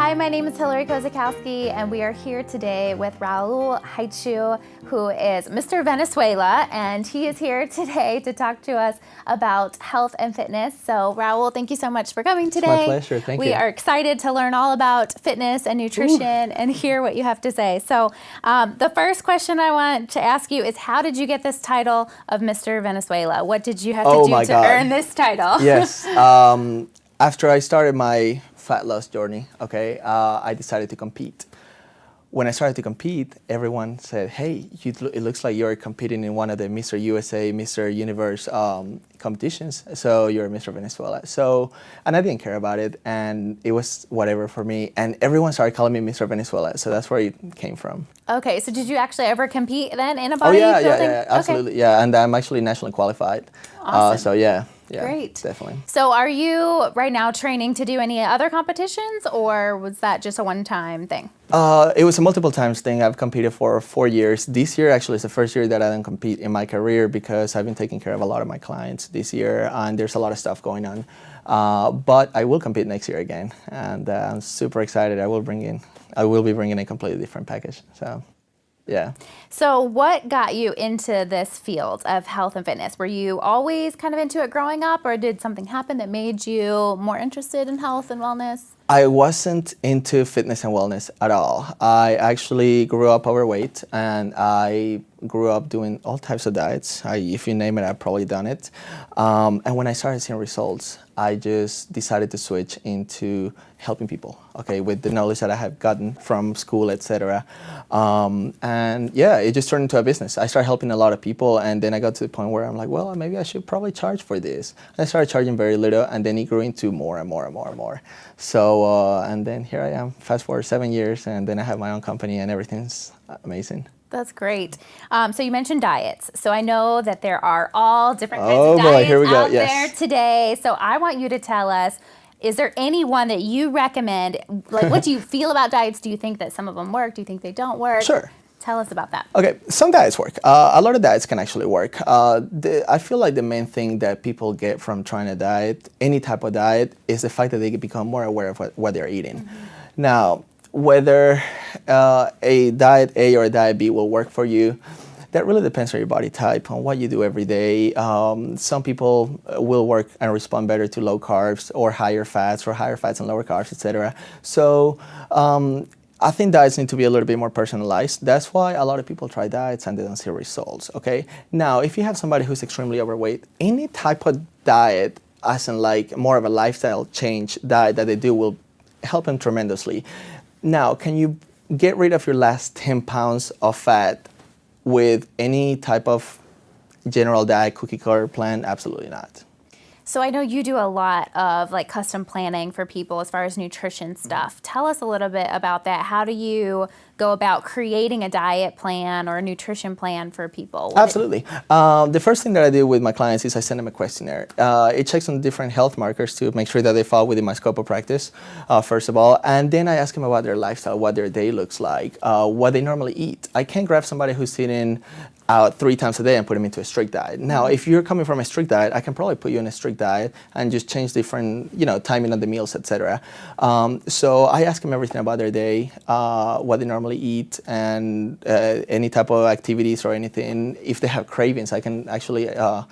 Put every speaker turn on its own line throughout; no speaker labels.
Hi, my name is Hillary Kozakowski, and we are here today with Raul Haichu, who is Mr. Venezuela, and he is here today to talk to us about health and fitness. So, Raul, thank you so much for coming today.
It's my pleasure. Thank you.
We are excited to learn all about fitness and nutrition and hear what you have to say. So, the first question I want to ask you is, how did you get this title of Mr. Venezuela? What did you have to do to earn this title?
Yes. After I started my fat loss journey, I decided to compete. When I started to compete, everyone said, hey, it looks like you're competing in one of the Mr. USA, Mr. Universe competitions, so you're Mr. Venezuela. So, and I didn't care about it, and it was whatever for me, and everyone started calling me Mr. Venezuela, so that's where it came from.
Okay, so did you actually ever compete then in a bodybuilding?
Yeah, absolutely, okay. Yeah, and I'm actually nationally qualified.
Awesome.
So yeah,
great.
Definitely.
So are you right now training to do any other competitions, or was that just a one-time thing?
It was a multiple times thing. I've competed for 4 years. This year actually is the first year that I didn't compete in my career because I've been taking care of a lot of my clients this year, and there's a lot of stuff going on. But I will compete next year again, and I'm super excited. I will be bringing a completely different package. So. Yeah.
So what got you into this field of health and fitness? Were you always kind of into it growing up, or did something happen that made you more interested in health and wellness?
I wasn't into fitness and wellness at all. I actually grew up overweight, and I grew up doing all types of diets. If you name it, I've probably done it. And when I started seeing results, I just decided to switch into helping people, with the knowledge that I have gotten from school, etc. And yeah, it just turned into a business. I started helping a lot of people, and then I got to the point where I'm like, well, maybe I should probably charge for this. And I started charging very little, and then it grew into more and more and more and more. So, and then here I am, fast forward 7 years, and then I have my own company, and everything's amazing.
That's great. So you mentioned diets. So I know that there are all different kinds of diets out there today. So I want you to tell us, is there any one that you recommend? Like, what do you feel about diets? Do you think that some of them work? Do you think they don't work?
Sure.
Tell us about that.
Okay, some diets work. A lot of diets can actually work. I feel like the main thing that people get from trying a diet, any type of diet, is the fact that they become more aware of what they're eating. Mm-hmm. Now, whether a diet A or a diet B will work for you, that really depends on your body type, on what you do every day. Some people will work and respond better to low carbs or higher fats and lower carbs, etc. So I think diets need to be a little bit more personalized. That's why a lot of people try diets and they don't see results, Now, if you have somebody who's extremely overweight, any type of diet, as in like more of a lifestyle change diet that they do, will help them tremendously. Now, can you get rid of your last 10 pounds of fat with any type of general diet, cookie cutter plan? Absolutely not.
So I know you do a lot of like custom planning for people as far as nutrition stuff. Tell us a little bit about that. How do you go about creating a diet plan or a nutrition plan for people?
Absolutely. The first thing that I do with my clients is I send them a questionnaire. It checks on different health markers to make sure that they fall within my scope of practice, first of all. And then I ask them about their lifestyle, what their day looks like, what they normally eat. I can't grab somebody who's eating out 3 times a day and put them into a strict diet. Now, if you're coming from a strict diet, I can probably put you in a strict diet and just change different, timing of the meals, etc. So I ask them everything about their day, what they normally eat, and any type of activities or anything. If they have cravings, I can actually, I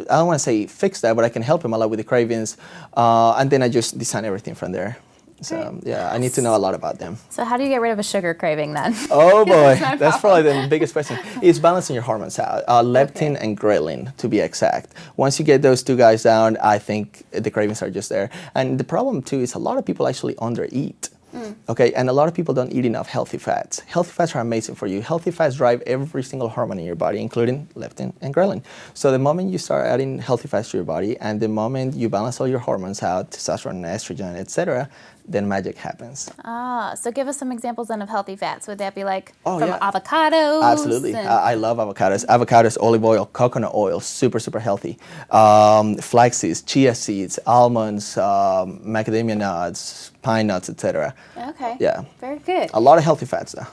don't want to say fix that, but I can help them a lot with the cravings. And then I just design everything from there. So yeah, I need to know a lot about them.
So how do you get rid of a sugar craving then?
Oh boy, that's probably the biggest question. It's balancing your hormones out, leptin and ghrelin to be exact. Once you get those 2 guys down, I think the cravings are just there. And the problem too is a lot of people actually undereat. And a lot of people don't eat enough healthy fats. Healthy fats are amazing for you. Healthy fats drive every single hormone in your body, including leptin and ghrelin. So the moment you start adding healthy fats to your body, and the moment you balance all your hormones out, testosterone, estrogen, etc., then magic happens.
So give us some examples then of healthy fats. Would that be like avocados?
Absolutely. I love avocados. Avocados, olive oil, coconut oil, super, super healthy. Flax seeds, chia seeds, almonds, macadamia nuts, pine nuts, etc.
Okay.
Yeah.
Very good.
A lot of healthy fats though.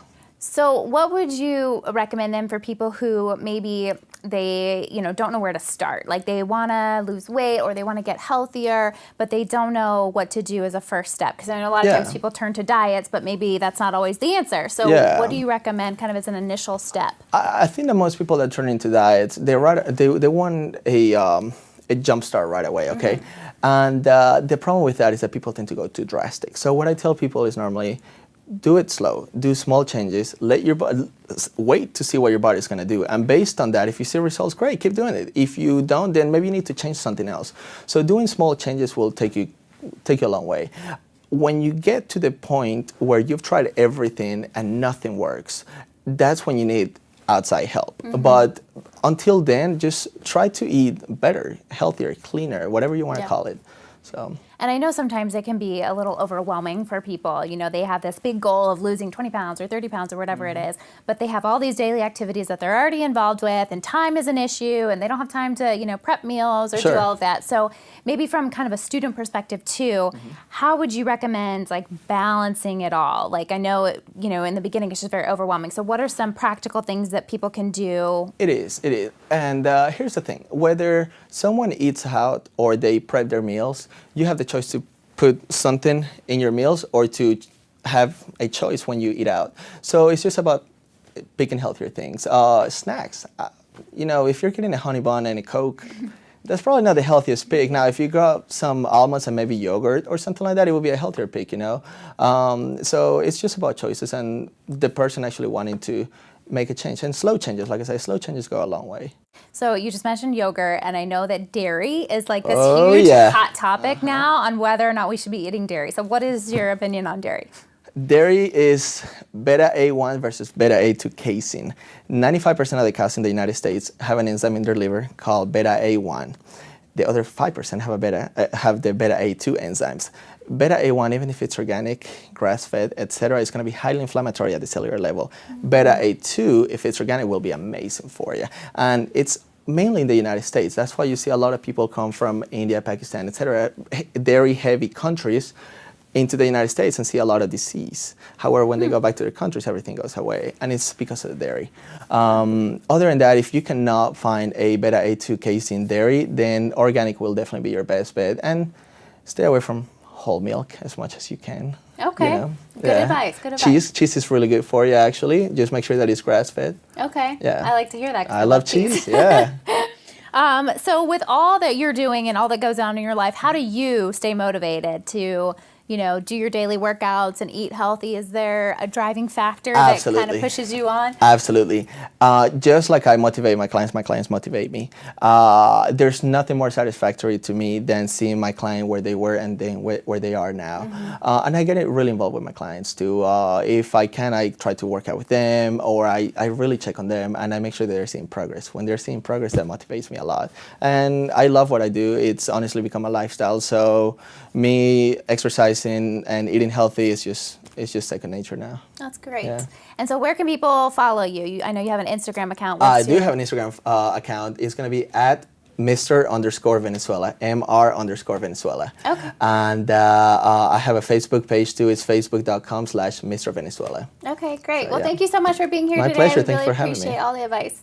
So what would you recommend then for people who maybe they, don't know where to start? Like they want to lose weight or they want to get healthier, but they don't know what to do as a first step. Because I know a lot of times people turn to diets, but maybe that's not always the answer. So what do you recommend kind of as an initial step?
I think that most people that turn into diets, they want a jump start right away, okay? And the problem with that is that people tend to go too drastic. So what I tell people is normally, do it slow, do small changes, let your body wait to see what your body is going to do. And based on that, if you see results, great, keep doing it. If you don't, then maybe you need to change something else. So doing small changes will take you a long way. When you get to the point where you've tried everything and nothing works, that's when you need outside help. But until then, just try to eat better, healthier, cleaner, whatever you want to call it. So.
And I know sometimes it can be a little overwhelming for people. They have this big goal of losing 20 pounds or 30 pounds or whatever it is, but they have all these daily activities that they're already involved with, and time is an issue, and they don't have time to, prep meals or do all of that. So maybe from kind of a student perspective too, how would you recommend like balancing it all? Like I know, in the beginning it's just very overwhelming. So what are some practical things that people can do?
It is. And here's the thing, whether someone eats out or they prep their meals, you have the choice to put something in your meals or to have a choice when you eat out. So it's just about picking healthier things. Snacks, if you're getting a honey bun and a Coke, that's probably not the healthiest pick. Now, if you grab some almonds and maybe yogurt or something like that, it would be a healthier pick, So it's just about choices and the person actually wanting to make a change. And slow changes, like I say, slow changes go a long way.
So you just mentioned yogurt, and I know that dairy is like this huge hot topic now on whether or not we should be eating dairy. So what is your opinion on dairy?
Dairy is beta A1 versus beta A2 casein. 95% of the cows in the United States have an enzyme in their liver called beta A1. The other 5% have the beta A2 enzymes. Beta A1, even if it's organic, grass-fed, etc., is going to be highly inflammatory at the cellular level. Beta A2, if it's organic, will be amazing for you. And it's mainly in the United States. That's why you see a lot of people come from India, Pakistan, etc., dairy-heavy countries into the United States and see a lot of disease. However, when they go back to their countries, everything goes away, and it's because of the dairy. Other than that, if you cannot find a beta A2 casein dairy, then organic will definitely be your best bet, and stay away from whole milk as much as you can.
Okay. Good advice. Good advice.
Cheese is really good for you, actually. Just make sure that it's grass-fed.
Okay.
Yeah.
I like to hear that.
I love cheese. Yeah.
So with all that you're doing and all that goes on in your life, how do you stay motivated to, do your daily workouts and eat healthy? Is there a driving factor that kind of pushes you on?
Absolutely. Just like I motivate my clients motivate me. There's nothing more satisfactory to me than seeing my client where they were and then where they are now. And I get really involved with my clients too. If I can, I try to work out with them, or I really check on them and I make sure they're seeing progress. When they're seeing progress, that motivates me a lot. And I love what I do. It's honestly become a lifestyle. So me exercising and eating healthy is just second nature now.
That's great.
Yeah.
And so where can people follow you? I know you have an Instagram account.
I do have an Instagram account. It's going to be at Mr_Venezuela, Mr_Venezuela.
Okay.
And I have a Facebook page too. It's facebook.com/Mr. Venezuela.
Okay, great.
So,
well, thank you so much for being here
today.
My
pleasure.
Thanks
for having me.
Appreciate all the advice.